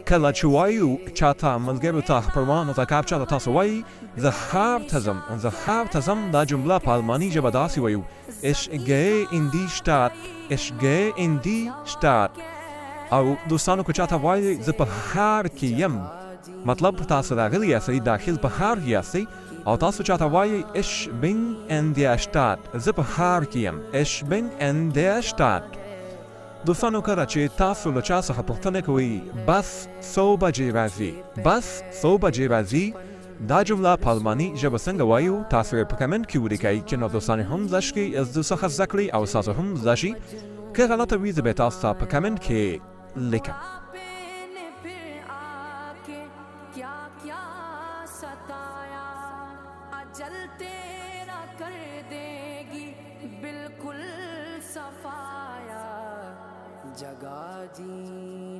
کله چې وایو چاته ملګرو ته خپلوانو ته کاپ چاته تاسو وایي زه ښار ته ځم دا جمله په الماني ژبه داسې وایو Ich gehe in die Stadt Ich gehe in die Stadt او دوستانو که چاته وایي زه په ښار کې یم مطلب تاسو راغلي یاستئ داخل په ښار کې یاستئ او تاسو چاته وایي Ich bin in der Stadt زه په ښار کې یم Ich bin in der Stadt دوستانو کله چې تاسو له چا څخه پوښتنه کوئ بس څو بجې راځي دا جمله په الماني ژبه څنګه وایو تاسو یې په کمنټ کې ولیکئ چې نو دوستان هم زده شي از دو څخه زده کړئ او تاسو هم زده شي که غلطه وي زه به تاسو ته په کمنټ کې لیکم जगा दी